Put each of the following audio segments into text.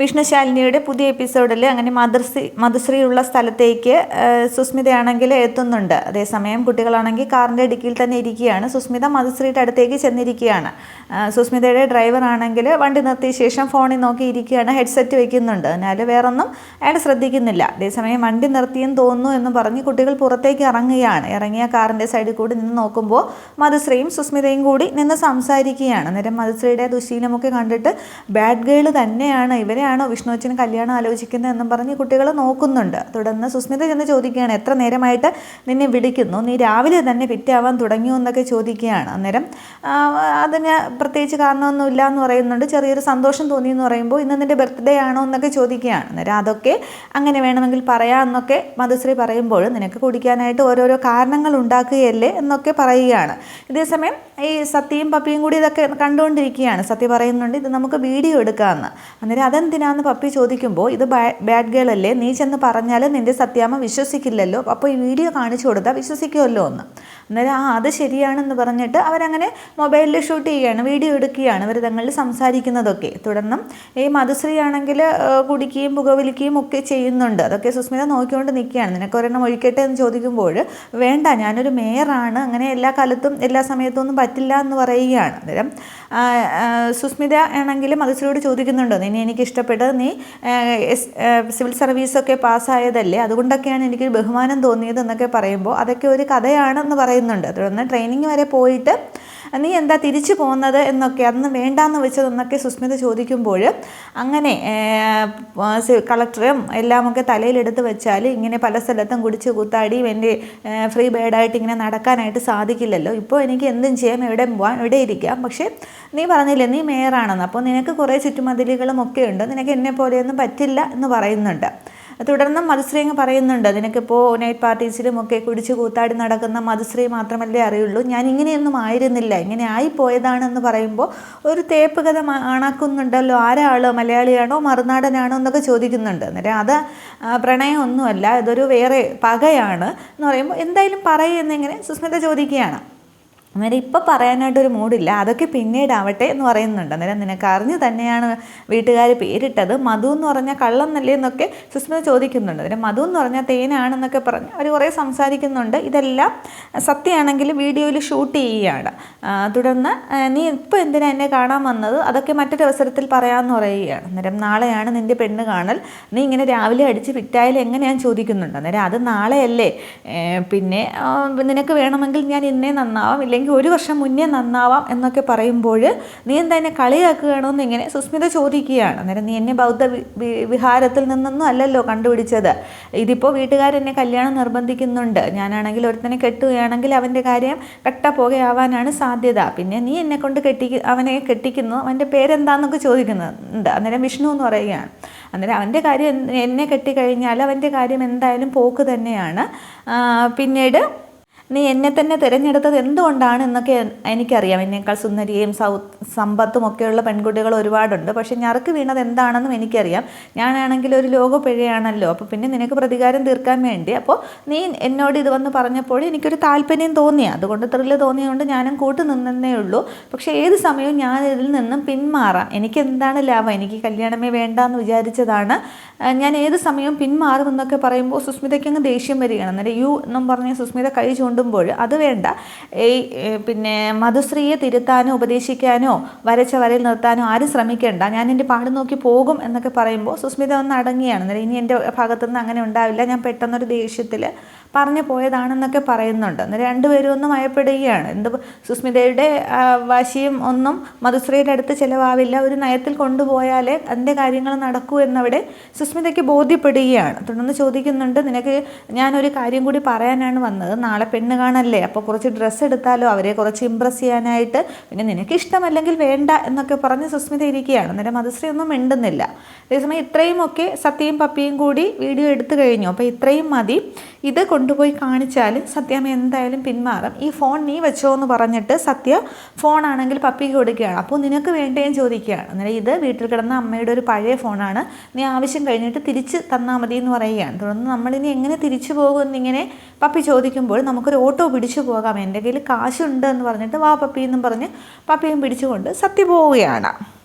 വിഷ്ണുശാലിനിയുടെ പുതിയ എപ്പിസോഡിൽ അങ്ങനെ മധുശ്രീ ഉള്ള സ്ഥലത്തേക്ക് സുസ്മിതയാണെങ്കിൽ എത്തുന്നുണ്ട്. അതേസമയം കുട്ടികളാണെങ്കിൽ കാറിൻ്റെ ഡിക്കിയിൽ തന്നെ ഇരിക്കുകയാണ്. സുസ്മിത മധുശ്രീയുടെ അടുത്തേക്ക് ചെന്നിരിക്കുകയാണ്. സുസ്മിതയുടെ ഡ്രൈവർ ആണെങ്കിൽ വണ്ടി നിർത്തിയ ശേഷം ഫോണിൽ നോക്കി ഇരിക്കുകയാണ്, ഹെഡ്സെറ്റ് വെക്കുന്നുണ്ട്. എന്നാൽ വേറൊന്നും അയാൾ ശ്രദ്ധിക്കുന്നില്ല. അതേസമയം വണ്ടി നിർത്തിയെന്ന് തോന്നുന്നു എന്ന് പറഞ്ഞ് കുട്ടികൾ പുറത്തേക്ക് ഇറങ്ങുകയാണ്. ഇറങ്ങിയ കാറിൻ്റെ സൈഡിൽ കൂടി നിന്ന് നോക്കുമ്പോൾ മധുശ്രീയും സുസ്മിതയും കൂടി നിന്ന് സംസാരിക്കുകയാണ്. അന്നേരം മധുശ്രീയുടെ ദുശീലമൊക്കെ കണ്ടിട്ട് ബാഡ് ഗേൾ തന്നെയാണ്, ഇവരെയാണോ വിഷ്ണുവച്ചന് കല്യാണം ആലോചിക്കുന്നത് എന്നും പറഞ്ഞ് കുട്ടികൾ നോക്കുന്നുണ്ട്. തുടർന്ന് സുസ്മിത ചെന്ന് ചോദിക്കുകയാണ്, എത്ര നേരമായിട്ട് നിന്നെ വിളിക്കുന്നു, നീ രാവിലെ തന്നെ പിറ്റാവാൻ തുടങ്ങിയോ എന്നൊക്കെ ചോദിക്കുകയാണ്. അന്നേരം അതിന് പ്രത്യേകിച്ച് കാരണമൊന്നുമില്ല എന്ന് പറയുന്നുണ്ട്. ചെറിയൊരു സന്തോഷം തോന്നി എന്ന് പറയുമ്പോൾ ഇന്ന് നിൻ്റെ ബർത്ത്ഡേ ആണോ എന്നൊക്കെ ചോദിക്കുകയാണ്. അന്നേരം അതൊക്കെ അങ്ങനെ വേണമെങ്കിൽ പറയാമെന്നൊക്കെ മധുശ്രീ പറയുമ്പോൾ നിനക്ക് കുടിക്കാനായിട്ട് ഓരോരോ കാരണങ്ങൾ ഉണ്ടാക്കുകയല്ലേ എന്നൊക്കെ പറയുകയാണ്. ഇതേസമയം ഈ സത്യയും പപ്പിയും കൂടി ഇതൊക്കെ കണ്ടുകൊണ്ടിരിക്കുകയാണ്. സത്യ പറയുന്നുണ്ട്, ഇത് നമുക്ക് വീഡിയോ എടുക്കാമെന്ന്. അന്നേരം അതെന്തിനാന്ന് പപ്പി ചോദിക്കുമ്പോൾ ഇത് ബാഡ് ഗേൾ അല്ലേ, നീ ചെന്ന് പറഞ്ഞാൽ നിൻ്റെ സത്യാമ്മ വിശ്വസിക്കില്ലല്ലോ, അപ്പോൾ ഈ വീഡിയോ കാണിച്ചു കൊടുത്താൽ വിശ്വസിക്കുമല്ലോ എന്ന്. അന്നേരം അത് ശരിയാണെന്ന് പറഞ്ഞിട്ട് അവരങ്ങനെ മൊബൈലിൽ ഷൂട്ട് ചെയ്യുകയാണ്, വീഡിയോ എടുക്കുകയാണ് ഇവർ തങ്ങളിൽ സംസാരിക്കുന്നതൊക്കെ. തുടർന്നും ഈ മധുശ്രീ ആണെങ്കിൽ കുടിക്കുകയും പുകവലിക്കുകയും ഒക്കെ ചെയ്യുന്നുണ്ട്. അതൊക്കെ സുസ്മിത നോക്കിക്കൊണ്ട് നിൽക്കുകയാണ്. നിനക്കൊരെണ്ണം ഒഴിക്കട്ടെ എന്ന് ചോദിക്കുമ്പോൾ വേണ്ട, ഞാനൊരു മേയറാണ്, അങ്ങനെ എല്ലാ കാലത്തും എല്ലാ സമയത്തും ഒന്നും പറ്റില്ല എന്ന് പറയുകയാണ്. അന്നേരം സുസ്മിത ആണെങ്കിൽ മധുശ്രീയോട് ചോദിക്കുന്നുണ്ടോ, നിന്നെ എനിക്ക് ഇഷ്ടപ്പെട്ടത്, നീ സിവിൽ സർവീസൊക്കെ പാസ്സായതല്ലേ, അതുകൊണ്ടൊക്കെയാണ് എനിക്ക് ബഹുമാനം തോന്നിയത് എന്നൊക്കെ പറയുമ്പോൾ അതൊക്കെ ഒരു കഥയാണെന്ന് പറയുന്നുണ്ട്. തുടർന്ന് ട്രെയിനിങ് വരെ പോയിട്ട് നീ എന്താ തിരിച്ചു പോകുന്നത് എന്നൊക്കെ, അന്ന് വേണ്ടാന്ന് വെച്ചതെന്നൊക്കെ സുസ്മിത ചോദിക്കുമ്പോൾ അങ്ങനെ കളക്ടറും എല്ലാമൊക്കെ തലയിലെടുത്ത് വെച്ചാൽ ഇങ്ങനെ പല സ്ഥലത്തും കുടിച്ച് കൂത്താടി എൻ്റെ ഫ്രീ ബേഡായിട്ട് ഇങ്ങനെ നടക്കാനായിട്ട് സാധിക്കില്ലല്ലോ, ഇപ്പോൾ എനിക്ക് എന്തും ചെയ്യാം, എവിടെ പോവാം, എവിടെ ഇരിക്കാം, പക്ഷേ നീ പറഞ്ഞില്ലേ നീ മേയറാണെന്ന്, അപ്പോൾ നിനക്ക് കുറേ ചുറ്റുമതിലുകളും ഒക്കെ ഉണ്ട്, നിനക്ക് എന്നെ പോലെയൊന്നും പറ്റില്ല എന്ന് പറയുന്നുണ്ട്. തുടർന്ന് മധുശ്രീ അങ്ങ് പറയുന്നുണ്ട്, നിനക്കിപ്പോൾ നൈറ്റ് പാർട്ടീസിലും ഒക്കെ കുടിച്ച് കൂത്താടി നടക്കുന്ന മധുശ്രീ മാത്രമല്ലേ അറിയുള്ളൂ, ഞാൻ ഇങ്ങനെയൊന്നും ആയിരുന്നില്ല, ഇങ്ങനെ ആയിപ്പോയതാണെന്ന് പറയുമ്പോൾ ഒരു തേപ്പ് കഥ ആണാക്കുന്നുണ്ടല്ലോ, ആരാളോ, മലയാളിയാണോ മറുനാടനാണോ എന്നൊക്കെ ചോദിക്കുന്നുണ്ട്. അന്നേരം അത് പ്രണയമൊന്നുമല്ല, ഇതൊരു വേറെ പകയാണ് എന്ന് പറയുമ്പോൾ എന്തായാലും പറയുന്നിങ്ങനെ സുസ്മിത ചോദിക്കുകയാണ്. അന്നേരം ഇപ്പം പറയാനായിട്ടൊരു മൂഡില്ല, അതൊക്കെ പിന്നീടാവട്ടെ എന്ന് പറയുന്നുണ്ട്. അന്നേരം നിനക്ക് അറിഞ്ഞ് തന്നെയാണ് വീട്ടുകാർ പേരിട്ടത്, മധു എന്ന് പറഞ്ഞാൽ കള്ളന്നല്ലേ എന്നൊക്കെ സുസ്മിത ചോദിക്കുന്നുണ്ട്. അന്നേരം മധു എന്ന് പറഞ്ഞാൽ തേനാണെന്നൊക്കെ പറഞ്ഞ് അവർ കുറേ സംസാരിക്കുന്നുണ്ട്. ഇതെല്ലാം സത്യമാണെങ്കിൽ വീഡിയോയിൽ ഷൂട്ട് ചെയ്യുകയാണ്. തുടർന്ന് നീ ഇപ്പോൾ എന്തിനാ എന്നെ കാണാൻ വന്നത്, അതൊക്കെ മറ്റൊരു അവസരത്തിൽ പറയാമെന്ന് പറയുകയാണ്. അന്നേരം നാളെയാണ് നിൻ്റെ പെണ്ണ് കാണൽ, നീ ഇങ്ങനെ രാവിലെ അടിച്ച് വിറ്റായാലും എങ്ങനെയാണെന്ന് ചോദിക്കുന്നുണ്ട്. അന്നേരം അത് നാളെയല്ലേ, പിന്നെ നിനക്ക് വേണമെങ്കിൽ ഞാൻ ഇന്നേ നന്നാവാം, ഇല്ലെങ്കിൽ 1 വർഷം മുന്നേ നന്നാവാം എന്നൊക്കെ പറയുമ്പോൾ നീ എന്താ എന്നെ കളിയാക്കുകയാണോ എന്ന് ഇങ്ങനെ സുസ്മിത ചോദിക്കുകയാണ്. അന്നേരം നീ എന്നെ ബൗദ്ധ വിഹാരത്തിൽ നിന്നൊന്നും അല്ലല്ലോ കണ്ടുപിടിച്ചത്, ഇതിപ്പോൾ വീട്ടുകാരെന്നെ കല്യാണം നിർബന്ധിക്കുന്നുണ്ട്, ഞാനാണെങ്കിൽ ഒരുത്തനെ കെട്ടുകയാണെങ്കിൽ അവൻ്റെ കാര്യം കട്ടപ്പോകയാവാനാണ് സാധ്യത, പിന്നെ നീ എന്നെ കൊണ്ട് അവനെ കെട്ടിക്കുന്നു, അവൻ്റെ പേരെന്താന്നൊക്കെ ചോദിക്കുന്നുണ്ട്. അന്നേരം വിഷ്ണു എന്ന് പറയുകയാണ്. അന്നേരം അവൻ്റെ കാര്യം എന്നെ കെട്ടിക്കഴിഞ്ഞാൽ അവൻ്റെ കാര്യം എന്തായാലും പോക്ക് തന്നെയാണ്, പിന്നീട് നീ എന്നെ തന്നെ തിരഞ്ഞെടുത്തത് എന്തുകൊണ്ടാണ് എന്നൊക്കെ എനിക്കറിയാം, എന്നേക്കാൾ സുന്ദരിയും സമ്പത്തും ഒക്കെയുള്ള പെൺകുട്ടികൾ ഒരുപാടുണ്ട്, പക്ഷെ ഞറുക്ക് വീണത് എന്താണെന്നും എനിക്കറിയാം, ഞാനാണെങ്കിൽ ഒരു ലോകപ്പിഴയാണല്ലോ, അപ്പോൾ പിന്നെ നിനക്ക് പ്രതികാരം തീർക്കാൻ വേണ്ടി അപ്പോൾ നീ എന്നോട് ഇത് വന്ന് പറഞ്ഞപ്പോൾ എനിക്കൊരു താല്പര്യം തോന്നി, അതുകൊണ്ട് ത്രില്ല് തോന്നിയതുകൊണ്ട് ഞാനും കൂട്ടു നിന്നേ ഉള്ളൂ, പക്ഷേ ഏത് സമയവും ഞാൻ ഇതിൽ നിന്നും പിന്മാറാം, എനിക്ക് എന്താണ് ലാഭം, എനിക്ക് കല്യാണമേ വേണ്ടാന്ന് വിചാരിച്ചതാണ്, ഞാൻ ഏത് സമയവും പിന്മാറുമെന്നൊക്കെ പറയുമ്പോൾ സുസ്മിതയ്ക്ക് അങ്ങ് ദേഷ്യം വരികയാണ്. അന്നേരം യു എന്നും പറഞ്ഞ് സുസ്മിത കൈ ചൂണ്ടുമ്പോൾ അത് വേണ്ട, പിന്നെ മധുശ്രീയെ തിരുത്താനോ ഉപദേശിക്കാനോ വരച്ച വരയിൽ നിർത്താനോ ആരും ശ്രമിക്കേണ്ട, ഞാൻ എൻ്റെ പാട് നോക്കി പോകും എന്നൊക്കെ പറയുമ്പോൾ സുസ്മിത ഒന്ന് അടങ്ങിയാണ്. അന്നേരം ഇനി എൻ്റെ ഭാഗത്തുനിന്ന് അങ്ങനെ ഉണ്ടാവില്ല, ഞാൻ പെട്ടെന്നൊരു ദേഷ്യത്തിൽ പറഞ്ഞു പോയതാണെന്നൊക്കെ പറയുന്നുണ്ട്. അന്നേരം രണ്ടുപേരും ഒന്നും ഭയപ്പെടുകയാണ്. സുസ്മിതയുടെ വാശിയും ഒന്നും മധുശ്രീയുടെ അടുത്ത് ചിലവാവില്ല, ഒരു നയത്തിൽ കൊണ്ടുപോയാലേ അതിൻ്റെ കാര്യങ്ങൾ നടക്കൂ എന്നവിടെ സുസ്മിതയ്ക്ക് ബോധ്യപ്പെടുകയാണ്. തുടർന്ന് ചോദിക്കുന്നുണ്ട്, നിനക്ക് ഞാനൊരു കാര്യം കൂടി പറയാനാണ് വന്നത്, നാളെ പെണ്ണ് കാണല്ലേ, അപ്പോൾ കുറച്ച് ഡ്രസ്സ് എടുത്താലോ, അവരെ കുറച്ച് ഇമ്പ്രസ് ചെയ്യാനായിട്ട്, പിന്നെ നിനക്ക് ഇഷ്ടമല്ലെങ്കിൽ വേണ്ട എന്നൊക്കെ പറഞ്ഞ് സുസ്മിത ഇരിക്കുകയാണ്. അന്നേരം മധുശ്രീ ഒന്നും മിണ്ടുന്നില്ല. അതേസമയം ഇത്രയുമൊക്കെ സത്യയും പപ്പിയും കൂടി വീഡിയോ എടുത്തു കഴിഞ്ഞു, അപ്പോൾ ഇത്രയും മതി, ഇത് കൊണ്ടുപോയി കാണിച്ചാൽ സത്യാമ്മ എന്തായാലും പിന്മാറും, ഈ ഫോൺ നീ വെച്ചോ എന്ന് പറഞ്ഞിട്ട് സത്യ ഫോണാണെങ്കിൽ പപ്പിക്ക് കൊടുക്കുകയാണ്. അപ്പോൾ നിനക്ക് വേണ്ടേയും ചോദിക്കുകയാണ്. അന്നേരം ഇത് വീട്ടിൽ കിടന്ന അമ്മയുടെ ഒരു പഴയ ഫോണാണ്, നീ ആവശ്യം കഴിഞ്ഞിട്ട് തിരിച്ച് തന്നാൽ മതി എന്ന് പറയുകയാണ്. തുടർന്ന് നമ്മളിനി എങ്ങനെ തിരിച്ചു പോകുമെന്നിങ്ങനെ പപ്പി ചോദിക്കുമ്പോൾ നമുക്കൊരു ഓട്ടോ പിടിച്ചു പോകാം, എൻ്റെ കയ്യിൽ കാശുണ്ട് എന്ന് പറഞ്ഞിട്ട് വാ പപ്പി എന്നും പറഞ്ഞ് പപ്പിയും പിടിച്ചുകൊണ്ട് സത്യ പോവുകയാണ്.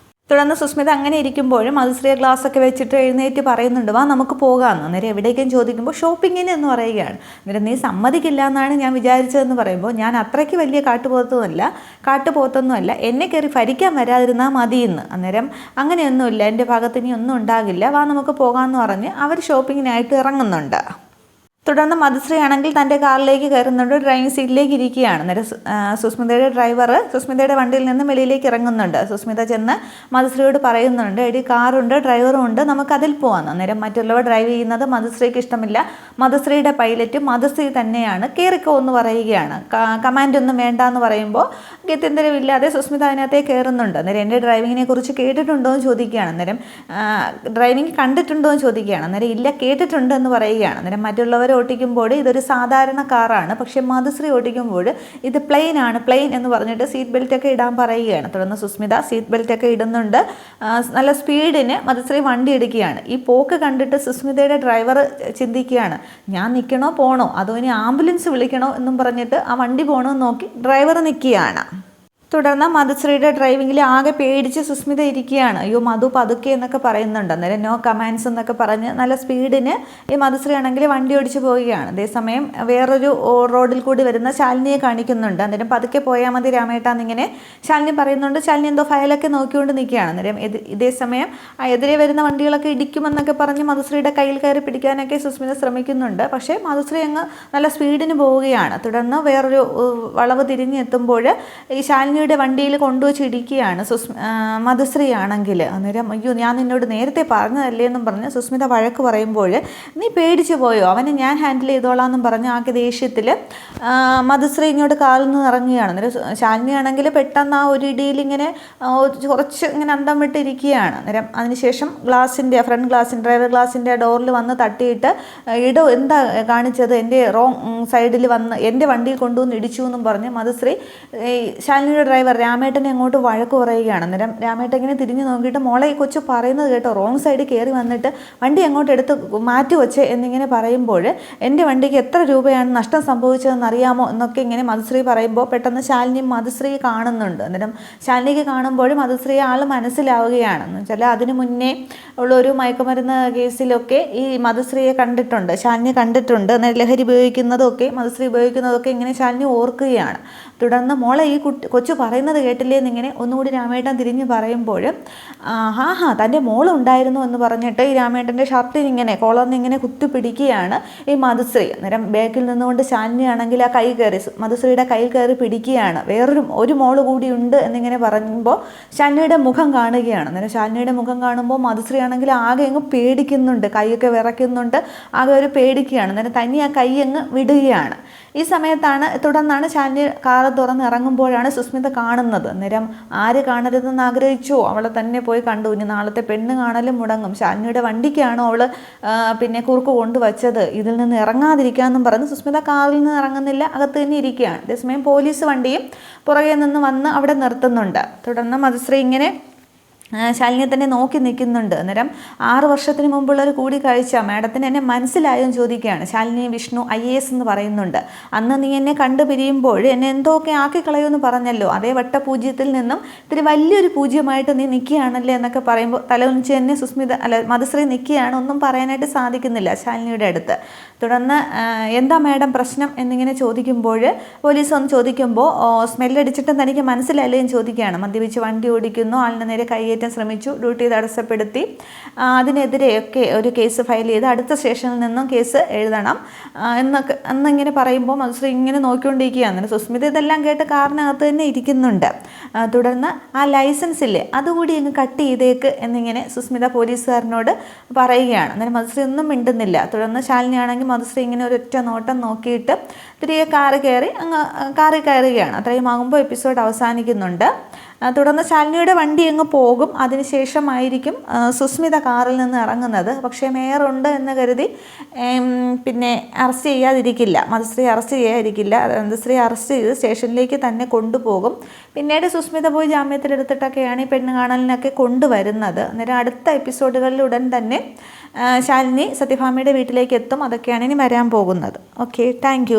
തുടർന്ന് സുസ്മിത അങ്ങനെ ഇരിക്കുമ്പോഴും മധുശ്രീ ഗ്ലാസ്സൊക്കെ വെച്ചിട്ട് എഴുന്നേറ്റ് പറയുന്നുണ്ട്, വാ നമുക്ക് പോകാമെന്ന്. അന്നേരം എവിടേക്കും ചോദിക്കുമ്പോൾ ഷോപ്പിങ്ങിന് എന്ന് പറയുകയാണ്. അന്നേരം നീ സമ്മതിക്കില്ല എന്നാണ് ഞാൻ വിചാരിച്ചതെന്ന് പറയുമ്പോൾ, ഞാൻ അത്രയ്ക്ക് വലിയ കാട്ടുപോത്തൊന്നുമല്ല, എന്നെ കയറി ഭരിക്കാൻ വരാതിരുന്നാൽ മതിയെന്ന്. അന്നേരം അങ്ങനെയൊന്നുമില്ല, എൻ്റെ ഭാഗത്ത് ഇനി ഒന്നും ഉണ്ടാകില്ല, വാ നമുക്ക് പോകാമെന്ന് പറഞ്ഞ് അവർ ഷോപ്പിങ്ങിനായിട്ട് ഇറങ്ങുന്നുണ്ട്. തുടർന്ന് മധുശ്രീ ആണെങ്കിൽ തൻ്റെ കാറിലേക്ക് കയറുന്നുണ്ട്, ഡ്രൈവിംഗ് സീറ്റിലേക്ക് ഇരിക്കുകയാണ്. അന്നേരം സുസ്മിതയുടെ ഡ്രൈവർ സുസ്മിതയുടെ വണ്ടിയിൽ നിന്ന് വെളിയിലേക്ക് ഇറങ്ങുന്നുണ്ട്. സുസ്മിത ചെന്ന് മധുശ്രീയോട് പറയുന്നുണ്ട്, എടി കാറുണ്ട്, ഡ്രൈവറും ഉണ്ട്, നമുക്കതിൽ പോകാമെന്ന്. അന്നേരം മറ്റുള്ളവർ ഡ്രൈവ് ചെയ്യുന്നത് മധുശ്രീക്ക് ഇഷ്ടമില്ല. മധുശ്രീയുടെ പൈലറ്റ് മധുശ്രീ തന്നെയാണ്, കയറിക്കോ എന്ന് പറയുകയാണ്. കമാൻഡ് ഒന്നും വേണ്ട എന്ന് പറയുമ്പോൾ ഗത്യന്തരമില്ലാതെ സുസ്മിത അതിനകത്തേക്ക് കയറുന്നുണ്ട്. അന്നേരം എൻ്റെ ഡ്രൈവിങ്ങിനെ കുറിച്ച് കേട്ടിട്ടുണ്ടോ എന്ന് ചോദിക്കുകയാണ്. അന്നേരം ഡ്രൈവിംഗ് കണ്ടിട്ടുണ്ടോ എന്ന് ചോദിക്കുകയാണ്. അന്നേരം ഇല്ല, കേട്ടിട്ടുണ്ട് എന്ന് പറയുകയാണ്. അന്നേരം മറ്റുള്ളവർ ഓടിക്കുമ്പോൾ ഇതൊരു സാധാരണ കാറാണ്, പക്ഷെ മധുശ്രീ ഓടിക്കുമ്പോൾ ഇത് പ്ലെയിൻ ആണ്, പ്ലെയിൻ എന്ന് പറഞ്ഞിട്ട് സീറ്റ് ബെൽറ്റ് ഒക്കെ ഇടാൻ പറയുകയാണ്. തുടർന്ന് സുസ്മിത സീറ്റ് ബെൽറ്റ് ഒക്കെ ഇടുന്നുണ്ട്. നല്ല സ്പീഡിന് മധുശ്രീ വണ്ടി എടുക്കുകയാണ്. ഈ പോക്ക് കണ്ടിട്ട് സുസ്മിതയുടെ ഡ്രൈവർ ചിന്തിക്കുകയാണ്, ഞാൻ നിൽക്കണോ പോണോ അതോ ഇനി ആംബുലൻസ് വിളിക്കണോ എന്നും പറഞ്ഞിട്ട് ആ വണ്ടി പോകണമെന്ന് നോക്കി ഡ്രൈവർ നിൽക്കുകയാണ്. തുടർന്ന് മധുശ്രീയുടെ ഡ്രൈവിങ്ങിൽ ആകെ പേടിച്ച് സുസ്മിത ഇരിക്കുകയാണ്. അയ്യോ മധു പതുക്കെ എന്നൊക്കെ പറയുന്നുണ്ട്. അന്നേരം നോ കമാൻഡ്സ് എന്നൊക്കെ പറഞ്ഞ് നല്ല സ്പീഡിന് ഈ മധുശ്രീ ആണെങ്കിൽ വണ്ടി ഓടിച്ച് പോവുകയാണ്. അതേസമയം വേറൊരു റോഡിൽ കൂടി വരുന്ന ശാലിനിയെ കാണിക്കുന്നുണ്ട്. അന്നേരം പതുക്കെ പോയാൽ മതി രാമേട്ടാന്നിങ്ങനെ ശാലിനി പറയുന്നുണ്ട്. ശാലിനി എന്തോ ഫയലൊക്കെ നോക്കിക്കൊണ്ട് നിൽക്കുകയാണ്. അന്നേരം ഇതേസമയം എതിരെ വരുന്ന വണ്ടികളൊക്കെ ഇടിക്കുമെന്നൊക്കെ പറഞ്ഞ് മധുശ്രീയുടെ കയ്യിൽ കയറി പിടിക്കാനൊക്കെ സുസ്മിത ശ്രമിക്കുന്നുണ്ട്. പക്ഷേ മധുശ്രീ അങ്ങ് നല്ല സ്പീഡിന് പോവുകയാണ്. തുടർന്ന് വേറൊരു വളവ് തിരിഞ്ഞെത്തുമ്പോൾ ഈ ശാലിനി വണ്ടിയിൽ കൊണ്ടുവച്ച് ഇടിക്കുകയാണ് മധുശ്രീ ആണെങ്കിൽ. അന്നേരം അയ്യോ ഞാൻ നിന്നോട് നേരത്തെ പറഞ്ഞതല്ലേ എന്നും പറഞ്ഞ് സുസ്മിത വഴക്ക് പറയുമ്പോൾ, നീ പേടിച്ചു പോയോ, അവനെ ഞാൻ ഹാൻഡിൽ ചെയ്തോളാം എന്നും പറഞ്ഞ് ആകെ ദേഷ്യത്തിൽ മധുശ്രീ ഇങ്ങോട്ട് കാലിൽ നിന്ന് ഇറങ്ങുകയാണ്. അന്നേരം ശാലിനി ആണെങ്കിൽ പെട്ടെന്ന് ആ ഒരു ഇടിയിൽ ഇങ്ങനെ കുറച്ച് ഇങ്ങനെ അന്തം വിട്ടിരിക്കുകയാണ്. അന്നേരം അതിനുശേഷം ഫ്രണ്ട് ഗ്ലാസിൻ്റെ ഡ്രൈവർ ഗ്ലാസിൻ്റെ ഡോറിൽ വന്ന് തട്ടിയിട്ട്, ഇടോ എന്താ കാണിച്ചത്, എൻ്റെ റോങ് സൈഡിൽ വന്ന് എൻ്റെ വണ്ടിയിൽ കൊണ്ടുവന്ന് ഇടിച്ചു എന്നും പറഞ്ഞ് മധുശ്രീ ശാലിനിയുടെ ഡ്രൈവർ രാമേട്ടനെ അങ്ങോട്ട് വഴക്ക് പറയുകയാണ്. അന്നേരം രാമേട്ടൻ ഇങ്ങനെ തിരിഞ്ഞു നോക്കിയിട്ട്, മോളെ ഈ കൊച്ചു പറയുന്നത് കേട്ടോ, റോങ് സൈഡിൽ കയറി വന്നിട്ട് വണ്ടി അങ്ങോട്ട് എടുത്ത് മാറ്റി വെച്ച് എന്നിങ്ങനെ പറയുമ്പോൾ, എൻ്റെ വണ്ടിക്ക് എത്ര രൂപയാണ് നഷ്ടം സംഭവിച്ചതെന്ന് അറിയാമോ എന്നൊക്കെ ഇങ്ങനെ മധുശ്രീ പറയുമ്പോൾ പെട്ടെന്ന് ശാലിനി മധുശ്രീ കാണുന്നുണ്ട്. അന്നേരം ശാലിനിക്ക് കാണുമ്പോഴും മധുശ്രീ ആൾ മനസ്സിലാവുകയാണെന്ന് വെച്ചാൽ അതിന് മുന്നേ ഉള്ളൊരു മയക്കുമരുന്ന് കേസിലൊക്കെ ഈ മധുശ്രീയെ കണ്ടിട്ടുണ്ട്, ശാലിനി കണ്ടിട്ടുണ്ട്. അന്നേരം ലഹരി ഉപയോഗിക്കുന്നതൊക്കെ മധുശ്രീ ഉപയോഗിക്കുന്നതൊക്കെ ഇങ്ങനെ ശാലിനി ഓർക്കുകയാണ്. തുടർന്ന് മോളെ ഈ കൊച്ചു പറയുന്നത് കേട്ടില്ലേ എന്നിങ്ങനെ ഒന്നുകൂടി രാമേട്ടൻ തിരിഞ്ഞ് പറയുമ്പോൾ, തൻ്റെ മോളുണ്ടായിരുന്നു എന്ന് പറഞ്ഞിട്ട് ഈ രാമേട്ടൻ്റെ ഷർട്ടിന് ഇങ്ങനെ കോളറിന് ഇങ്ങനെ കുത്തിപ്പിടിക്കുകയാണ് ഈ മധുശ്രീ. അന്നേരം ബാക്കിൽ നിന്നുകൊണ്ട് ശാലിനി ആണെങ്കിൽ ആ കൈ കയറി മധുശ്രീയുടെ കയ്യിൽ കയറി പിടിക്കുകയാണ്. ഒരു മോള് കൂടി ഉണ്ട് എന്നിങ്ങനെ പറയുമ്പോൾ ശാലിനിയുടെ മുഖം കാണുകയാണ്. അന്നേരം ശാലിനിയുടെ മുഖം കാണുമ്പോൾ മധുശ്രീ ആണെങ്കിൽ ആകെ അങ്ങ് പേടിക്കുന്നുണ്ട്, കൈയൊക്കെ വിറയ്ക്കുന്നുണ്ട്, ആകെ ഒരു പേടിക്കുകയാണ്. അന്നേരം തനി ആ കൈ അങ്ങ് വിടുകയാണ്. ഈ തുടർന്നാണ് ശാലിനി കാറ് തുറന്ന് ഇറങ്ങുമ്പോഴാണ് സുസ്മിത കാണുന്നത്. അന്നേരം ആര് കാണരുതെന്ന് ആഗ്രഹിച്ചോ അവളെ തന്നെ പോയി കണ്ടു. ഇനി നാളത്തെ പെണ്ണ് കാണലും മുടങ്ങും. ശാലിനിയുടെ വണ്ടിക്കാണോ അവൾ പിന്നെ കുറുക്ക് കൊണ്ടുവച്ചത്, ഇതിൽ നിന്ന് ഇറങ്ങാതിരിക്കാമെന്നും പറഞ്ഞ് സുസ്മിത കാറിൽ നിന്ന് ഇറങ്ങുന്നില്ല, അകത്ത് തന്നെ ഇരിക്കുകയാണ്. അതേസമയം പോലീസ് വണ്ടിയും പുറകെ നിന്ന് വന്ന് അവിടെ നിർത്തുന്നുണ്ട്. തുടർന്ന് മധുശ്രീ ഇങ്ങനെ ശാലിനിയെ തന്നെ നോക്കി നിൽക്കുന്നുണ്ട്. അന്നേരം 6 വർഷത്തിന് മുമ്പുള്ളൊരു കൂടിക്കാഴ്ച മാഡത്തിന് എന്നെ മനസ്സിലായോ എന്ന് ചോദിക്കുകയാണ്. ശാലിനി വിഷ്ണു IAS എന്ന് പറയുന്നുണ്ട്. അന്ന് നീ എന്നെ കണ്ടു പിരിയുമ്പോൾ എന്നെ എന്തൊക്കെ ആക്കിക്കളയുമെന്ന് പറഞ്ഞല്ലോ, അതേ വട്ടപൂജ്യത്തിൽ നിന്നും ഇത്തിരി വലിയൊരു പൂജ്യമായിട്ട് നീ നിൽക്കുകയാണല്ലേ എന്നൊക്കെ പറയുമ്പോൾ തലകുനിച്ച് തന്നെ മധുശ്രീ നിൽക്കുകയാണ്. ഒന്നും പറയാനായിട്ട് സാധിക്കുന്നില്ല ശാലിനിയുടെ അടുത്ത്. തുടർന്ന് എന്താ മാഡം പ്രശ്നം എന്നിങ്ങനെ ചോദിക്കുമ്പോൾ പോലീസ് ഒന്ന് ചോദിക്കുമ്പോൾ സ്മെല്ലടിച്ചിട്ടും തനിക്ക് മനസ്സിലായില്ലേ എന്ന് ചോദിക്കുകയാണ്. മദ്യപിച്ച് വണ്ടി ഓടിക്കുന്നു, ആളിന് നേരെ കയ്യേറ്റം ശ്രമിച്ചു, ഡ്യൂട്ടി തടസ്സപ്പെടുത്തി, അതിനെതിരെയൊക്കെ ഒരു കേസ് ഫയൽ ചെയ്ത് അടുത്ത സ്റ്റേഷനിൽ നിന്നും കേസ് എഴുതണം എന്നിങ്ങനെ പറയുമ്പോൾ മധുശ്രീ ഇങ്ങനെ നോക്കിക്കൊണ്ടിരിക്കുകയാണ്. സുസ്മിത ഇതെല്ലാം കേട്ട് കാറിനകത്ത് തന്നെ ഇരിക്കുന്നുണ്ട്. തുടർന്ന് ആ ലൈസൻസ് ഇല്ലേ അതുകൂടി അങ്ങ് കട്ട് ചെയ്തേക്ക് എന്നിങ്ങനെ സുസ്മിത പോലീസുകാരനോട് പറയുകയാണ്. അന്നേരം മധുശ്രീ ഒന്നും മിണ്ടുന്നില്ല. തുടർന്ന് ശാലിനി ആണെങ്കിൽ മധുശ്രീ ഇങ്ങനെ ഒരൊറ്റ നോട്ടം നോക്കിയിട്ട് തിരികെ കാറിൽ കയറുകയാണ്. അത്രയും ആകുമ്പോൾ എപ്പിസോഡ് അവസാനിക്കുന്നുണ്ട്. തുടർന്ന് ശാലിനിയുടെ വണ്ടി അങ്ങ് പോകും. അതിനുശേഷമായിരിക്കും സുസ്മിത കാറിൽ നിന്ന് ഇറങ്ങുന്നത്. പക്ഷേ മേയറുണ്ട് എന്ന് കരുതി പിന്നെ അറസ്റ്റ് ചെയ്യാതിരിക്കില്ല, മധുശ്രീ അറസ്റ്റ് ചെയ്യാതിരിക്കില്ല. മധുശ്രീ അറസ്റ്റ് ചെയ്ത് സ്റ്റേഷനിലേക്ക് തന്നെ കൊണ്ടുപോകും. പിന്നീട് സുസ്മിത പോയി ജാമ്യത്തിലെടുത്തിട്ടൊക്കെയാണ് ഈ പെണ്ണ് കാണലിനൊക്കെ കൊണ്ടുവരുന്നത്. അന്നേരം അടുത്ത എപ്പിസോഡുകളിൽ ഉടൻ തന്നെ ശാലിനി സത്യഭാമയുടെ വീട്ടിലേക്ക് എത്തും. അതൊക്കെയാണ് ഇനി വരാൻ പോകുന്നത്. Okay, thank